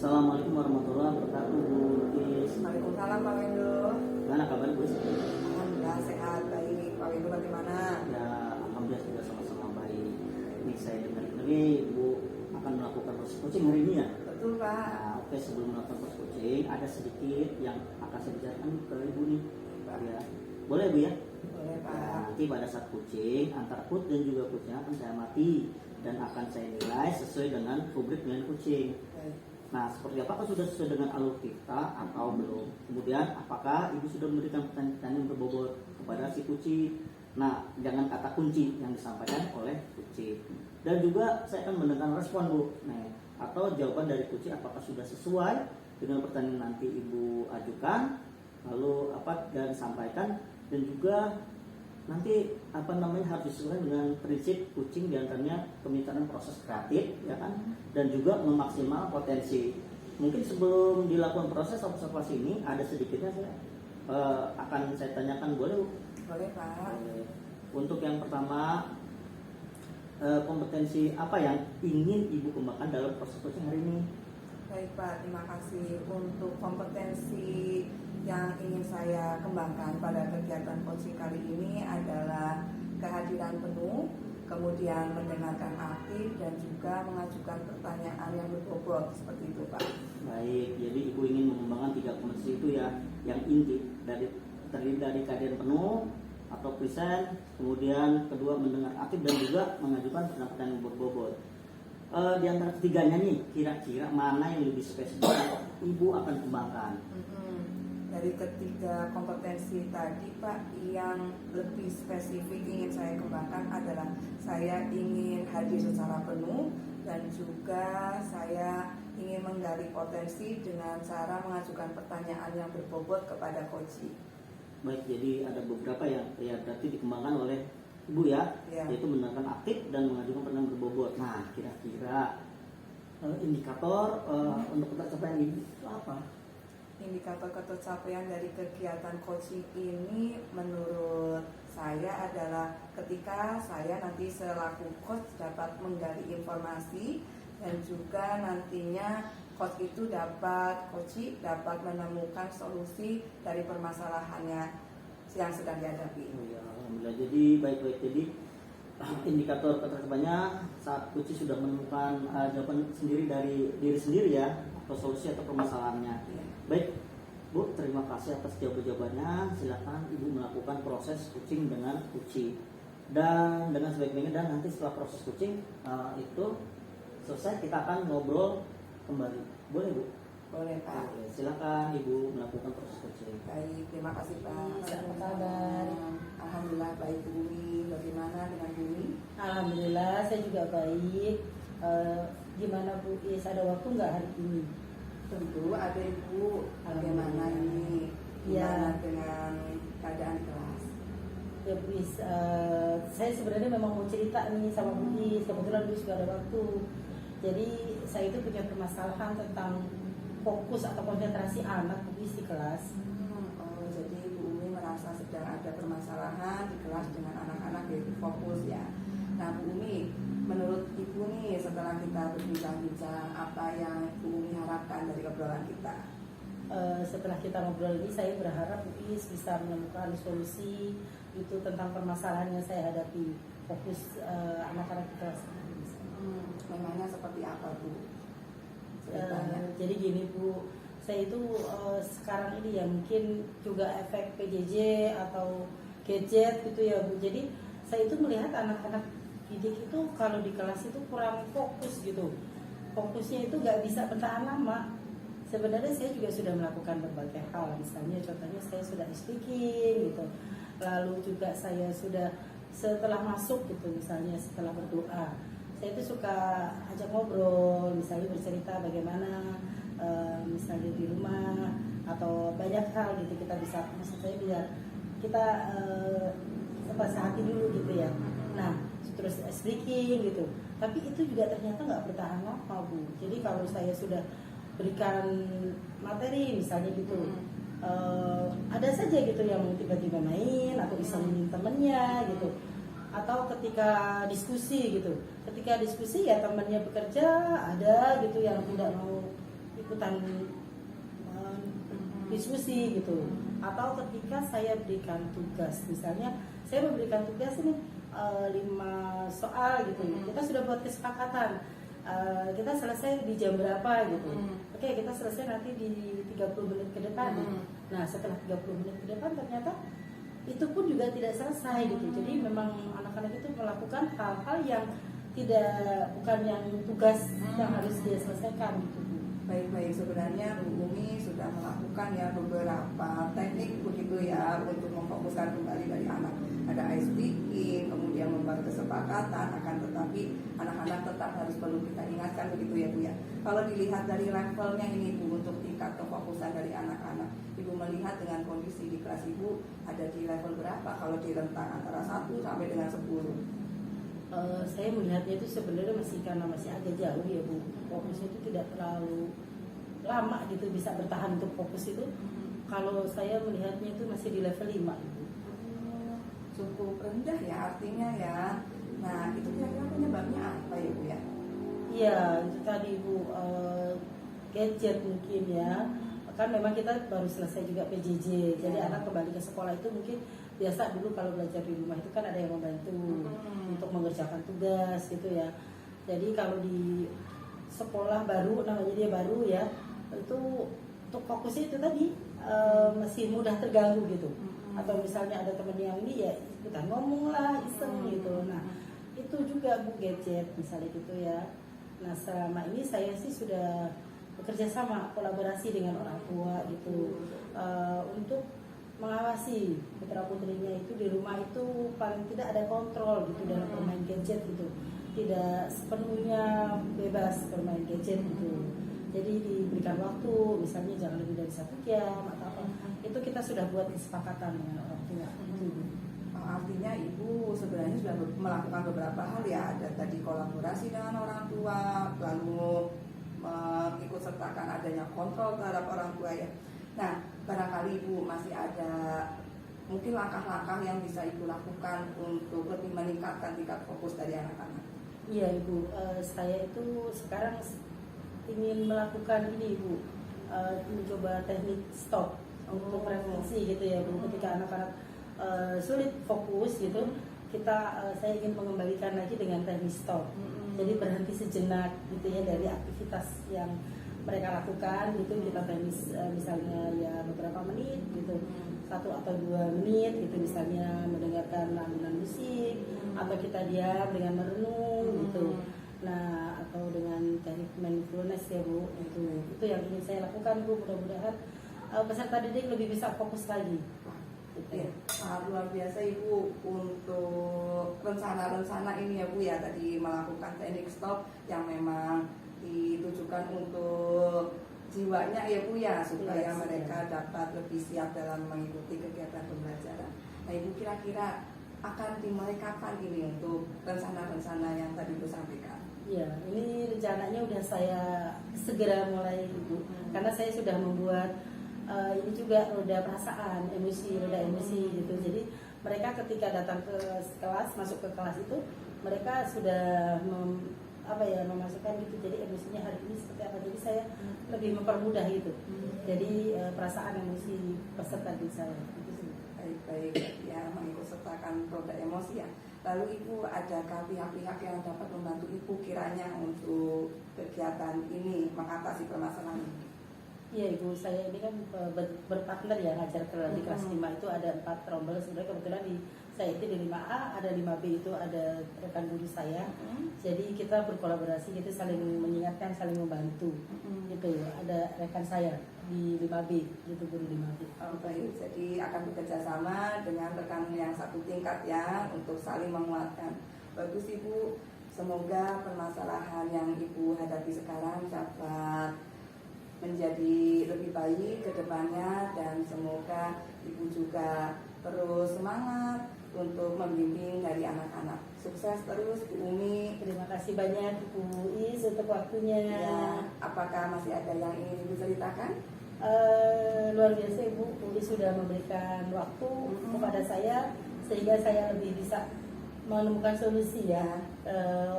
Assalamualaikum warahmatullahi wabarakatuh, Bu Is. Waalaikumsalam Pak Wendo. Gimana kabar, Bu? Alhamdulillah sehat, baik. Pak Wendo bagaimana? Ya, alhamdulillah juga sama-sama baik. Ini saya dengar-dengar Bu akan melakukan proses coaching hari ini ya? Betul Pak. Nah, oke, sebelum melakukan proses coaching, ada sedikit yang akan saya bicarakan ke Ibu nih. Pak. Ya, boleh Bu ya? Boleh Nah, Pak. nanti pada saat coaching, antara coach dan juga coachnya akan saya amati dan akan saya nilai sesuai dengan rubrik nilai coaching. Baik. Nah, seperti apakah sudah sesuai dengan alur kita atau belum? Kemudian, apakah Ibu sudah memberikan pertanyaan yang berbobot kepada si kucing? Nah, jangan kata kunci yang disampaikan oleh kucing. Dan juga saya akan mendengar respon, Bu. Nah, atau jawaban dari kucing apakah sudah sesuai dengan pertanyaan nanti Ibu ajukan, lalu apa dan sampaikan, dan juga nanti harus disesuaikan dengan prinsip kucing, diantaranya pembicaraan proses kreatif ya kan, dan juga memaksimal potensi. Mungkin sebelum dilakukan proses observasi ini ada sedikitnya saya akan saya tanyakan, boleh Bu? Boleh Pak. Untuk yang pertama, kompetensi apa yang ingin Ibu kembangkan dalam proses coaching hari ini? Baik Pak, terima kasih. Untuk kompetensi yang ingin saya kembangkan pada kegiatan coaching kali ini adalah kehadiran penuh, kemudian mendengarkan aktif, dan juga mengajukan pertanyaan yang berbobot, seperti itu Pak. Baik, jadi Ibu ingin mengembangkan 3 kompetensi itu ya, yang inti terdiri dari kehadiran penuh atau present, kemudian kedua mendengar aktif, dan juga mengajukan pertanyaan yang berbobot. Di antara ketiganya nih, kira-kira mana yang lebih spesifik Ibu akan kembangkan? Dari ketiga kompetensi tadi Pak, yang lebih spesifik ingin saya kembangkan adalah saya ingin hadir secara penuh, dan juga saya ingin menggali potensi dengan cara mengajukan pertanyaan yang berbobot kepada coach. Baik, jadi ada beberapa yang ya berarti dikembangkan oleh Ibu ya, yaitu mendengarkan aktif dan mengajukan pertanyaan berbobot. Nah, kira-kira indikator untuk pencapaian ini itu apa? Indikator ketercapaian dari kegiatan coaching ini menurut saya adalah ketika saya nanti selaku coach dapat menggali informasi, dan juga nantinya coach dapat menemukan solusi dari permasalahannya yang sedang dihadapi. Oh ya, alhamdulillah. Jadi baik-baik. Jadi indikator ketercapaiannya saat coach sudah menemukan jawaban sendiri dari diri sendiri ya, atau solusi atau permasalahannya. Ya. Baik, Bu, terima kasih atas jawabannya. Silakan Ibu melakukan proses coaching dengan kucing dan dengan sebaik-baiknya, dan nanti setelah proses coaching itu selesai kita akan ngobrol kembali. Boleh Bu? Boleh Pak. Oke, silakan Ibu melakukan proses coaching. Baik, terima kasih Pak. Apa kabar? Alhamdulillah baik Bu Umi. Bagaimana dengan Bu Umi? Alhamdulillah saya juga baik. Gimana Bu Is, ada waktu nggak hari ini? Tentu ada Ibu. Bagaimana ini? Gimana dengan keadaan kelas? Ya Bu Is, saya sebenarnya memang mau cerita nih sama Bu Is. Kebetulan Bu Is juga ada waktu. Jadi saya itu punya permasalahan tentang fokus atau konsentrasi anak Bu Is di kelas. Jadi Bu Umi merasa sedang ada permasalahan di kelas dengan anak-anak, yaitu fokus ya. Nah Bu Umi, menurut Ibu nih setelah kita berbincang-bincang, apa yang Bu Umi harapkan dari obrolan kita? Setelah kita ngobrol ini, saya berharap Bu Is bisa menemukan solusi itu tentang permasalahan yang saya hadapi, fokus anak-anak di kelas. Memangnya seperti apa Bu? Ceritanya. Jadi gini Bu, saya itu sekarang ini ya mungkin juga efek PJJ atau gadget gitu ya Bu. Jadi saya itu melihat anak-anak didik itu kalau di kelas itu kurang fokus gitu. Fokusnya itu nggak bisa bertahan lama. Sebenarnya saya juga sudah melakukan berbagai hal. Misalnya contohnya saya sudah speaking gitu. Lalu juga saya sudah setelah masuk gitu, misalnya setelah berdoa, saya itu suka ajak ngobrol, misalnya bercerita bagaimana misalnya di rumah atau banyak hal gitu, kita bisa, maksud saya biar kita sehati dulu gitu ya. Nah terus speaking gitu, tapi itu juga ternyata nggak bertahan lama Bu. Jadi kalau saya sudah berikan materi misalnya gitu, ada saja gitu yang tiba-tiba main atau isengin temennya gitu, atau ketika diskusi gitu, ketika diskusi ya temannya bekerja, ada gitu yang tidak mau ikutan diskusi gitu. Atau ketika saya berikan tugas, misalnya saya memberikan tugas ini 5 soal gitu, kita sudah buat kesepakatan. Kita selesai di jam berapa gitu. Oke, kita selesai nanti di 30 menit ke depan. Nah, setelah 30 menit ke depan ternyata itu pun juga tidak selesai gitu. Jadi memang anak-anak itu melakukan hal-hal yang bukan yang tugas yang harus dia selesaikan gitu. Baik-baik, sebenarnya Bu Umi sudah melakukan ya beberapa teknik begitu ya untuk memfokuskan kembali dari anak. Ada ice breaking, kemudian membuat kesepakatan, akan tetapi anak-anak tetap harus perlu kita ingatkan begitu ya Bu ya. Kalau dilihat dari levelnya ini Bu, untuk tingkat kefokusan dari anak-anak, Ibu melihat dengan kondisi di kelas Ibu ada di level berapa kalau di rentang antara 1 sampai dengan 10? Saya melihatnya itu sebenarnya karena masih agak jauh ya Bu. Fokusnya itu tidak terlalu lama gitu, bisa bertahan untuk fokus itu. Kalau saya melihatnya itu masih di level 5 Ibu. Cukup rendah ya artinya ya. Nah, itu kira-kira penyebabnya apa ya Bu ya? Iya, itu tadi Bu, gadget mungkin ya. Kan memang kita baru selesai juga PJJ. Jadi anak kembali ke sekolah itu mungkin biasa dulu kalau belajar di rumah itu kan ada yang membantu untuk mengerjakan tugas gitu ya. Jadi kalau di sekolah baru, namanya dia baru ya, itu untuk fokusnya itu tadi masih mudah terganggu gitu. Atau misalnya ada temen yang ini ya ikutan ngomong lah, iseng gitu. Nah itu juga Bu, gadget misalnya gitu ya. Nah selama ini saya sih sudah bekerja sama, kolaborasi dengan orang tua gitu, untuk mengawasi putra putrinya itu di rumah itu paling tidak ada kontrol gitu dalam bermain gadget gitu, tidak sepenuhnya bebas bermain gadget gitu. Jadi diberikan waktu, misalnya jangan lebih dari 1 jam atau apa. Itu kita sudah buat kesepakatan dengan orang tua. Artinya Ibu sebenarnya sudah melakukan beberapa hal ya, ada tadi kolaborasi dengan orang tua, lalu mengikut sertakan adanya kontrol terhadap orang tua ya. Nah, barangkali Ibu masih ada mungkin langkah-langkah yang bisa Ibu lakukan untuk lebih meningkatkan tingkat fokus dari anak-anak. Iya Ibu, saya itu sekarang ingin melakukan ini Ibu, mencoba teknik stop untuk refleksi gitu ya Bu. Ketika anak-anak sulit fokus gitu, saya ingin mengembalikan lagi dengan teknik stop. Jadi berhenti sejenak gitu ya dari aktivitas yang mereka lakukan gitu, kita tenis misalnya ya beberapa menit gitu, 1 atau 2 menit gitu, misalnya mendengarkan alunan musik, atau kita diam dengan merenung gitu. Nah atau dengan teknik mindfulness ya Bu, itu yang ingin saya lakukan Bu. Mudah-mudahan peserta didik lebih bisa fokus lagi. Ya, luar biasa Ibu untuk rencana-rencana ini ya Bu ya, tadi melakukan teknik stop yang memang ditujukan untuk jiwanya ya Bu ya, supaya mereka dapat lebih siap dalam mengikuti kegiatan pembelajaran. Nah Ibu kira-kira akan dimulai kapan ini untuk rencana-rencana yang tadi Ibu sampaikan? Ya, ini rencananya udah saya segera mulai Ibu, karena saya sudah membuat ini juga roda perasaan, roda emosi gitu. Jadi mereka ketika datang ke kelas, masuk ke kelas itu, mereka sudah memasukkan gitu. Jadi emosinya hari ini seperti apa. Jadi saya lebih mempermudah gitu. Jadi perasaan emosi peserta di saya. Baik-baik ya, mengikut sertakan roda emosi ya. Lalu Ibu, adakah pihak-pihak yang dapat membantu Ibu kiranya untuk kegiatan ini mengatasi permasalahan ini? Iya Ibu, saya ini kan berpartner ya ngajar di kelas 5 itu ada 4 rombel. Sebenarnya kebetulan saya itu di 5A, ada 5B itu ada rekan guru saya. Jadi kita berkolaborasi gitu, saling mengingatkan, saling membantu. Gitu ya, ada rekan saya di 5B, gitu guru 5B. Baik, jadi akan bekerja sama dengan rekan yang satu tingkat ya untuk saling menguatkan. Bagus Ibu, semoga permasalahan yang Ibu hadapi sekarang dapat menjadi lebih baik ke depannya, dan semoga Ibu juga terus semangat untuk membimbing dari anak-anak. Sukses terus Bu Umi. Terima kasih banyak Ibu Is untuk waktunya. Ya, apakah masih ada yang ingin Ibu ceritakan? Luar biasa Ibu Is sudah memberikan waktu kepada saya sehingga saya lebih bisa menemukan solusi ya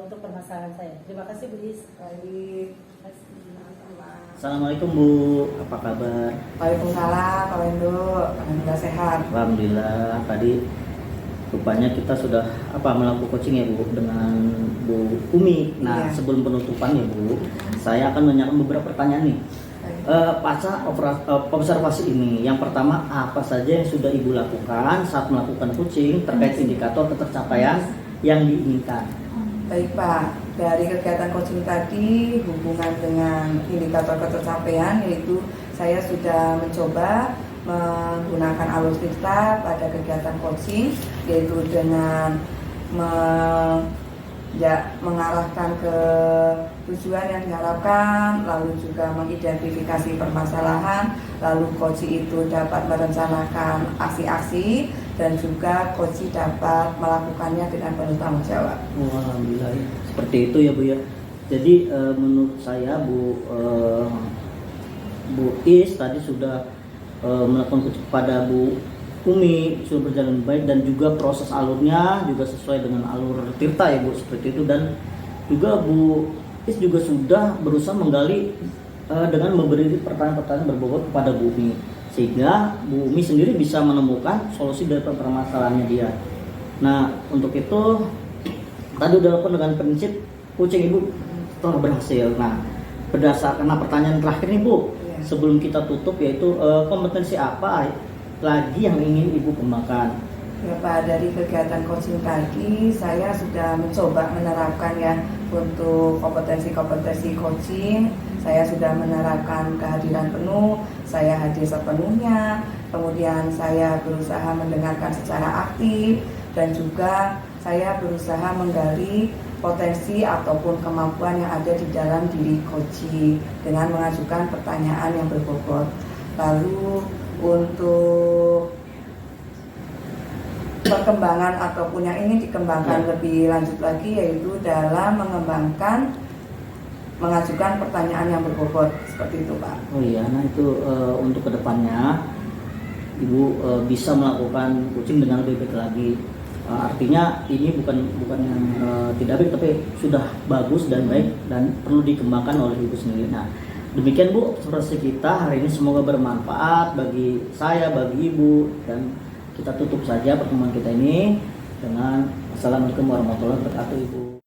untuk permasalahan saya. Terima kasih Bu Is. Baik. Terima kasih. Sama-sama. Assalamualaikum Bu, apa kabar? Waalaikumsalam Pak Wendo, alhamdulillah sehat. Alhamdulillah, tadi rupanya kita sudah melakukan coaching ya Bu dengan Bu Umi. Nah, Iya. sebelum penutupan ya Bu, saya akan menanyakan beberapa pertanyaan nih. Pasca observasi ini, yang pertama apa saja yang sudah Ibu lakukan saat melakukan coaching terkait indikator ketercapaian yang diinginkan? Baik Pak, dari kegiatan coaching tadi hubungan dengan indikator ketercapaian, yaitu saya sudah mencoba menggunakan alutsista pada kegiatan coaching, yaitu dengan mengarahkan ke tujuan yang diharapkan, lalu juga mengidentifikasi permasalahan, lalu coach itu dapat merencanakan aksi-aksi, dan juga coach dapat melakukannya dengan penuh tanggung jawab. Alhamdulillah ya. Seperti itu ya Bu ya. Jadi menurut saya Bu Is tadi sudah melakukan coaching kepada Bu Umi, sudah berjalan baik, dan juga proses alurnya juga sesuai dengan alur Tirta ya Bu, seperti itu. Dan juga Bu Is juga sudah berusaha menggali dengan memberi pertanyaan-pertanyaan berbobot kepada Bu Umi, sehingga Bu Umi sendiri bisa menemukan solusi dari permasalahannya dia. Nah, untuk itu tadi udah lakukan dengan prinsip coaching Ibu telah berhasil. Nah, berdasarkan pertanyaan terakhir nih Bu, sebelum kita tutup, yaitu kompetensi apa lagi yang ingin Ibu kembangkan? Ya Pak, dari kegiatan coaching tadi saya sudah mencoba menerapkan ya untuk kompetensi-kompetensi coaching. Saya sudah menerapkan kehadiran penuh, saya hadir sepenuhnya, kemudian saya berusaha mendengarkan secara aktif, dan juga saya berusaha menggali potensi ataupun kemampuan yang ada di dalam diri coaching dengan mengajukan pertanyaan yang berbobot. Lalu untuk perkembangan ataupun yang ingin dikembangkan lebih lanjut lagi, yaitu dalam mengajukan pertanyaan yang berbobot, seperti itu Pak. Oh iya, nah itu untuk kedepannya Ibu bisa melakukan coaching dengan lebih baik lagi. Artinya ini bukan yang tidak baik, tapi sudah bagus dan baik dan perlu dikembangkan oleh Ibu sendiri. Nah, demikian Bu observasi kita hari ini, semoga bermanfaat bagi saya, bagi Ibu, dan kita tutup saja pertemuan kita ini dengan Assalamualaikum warahmatullahi wabarakatuh Ibu.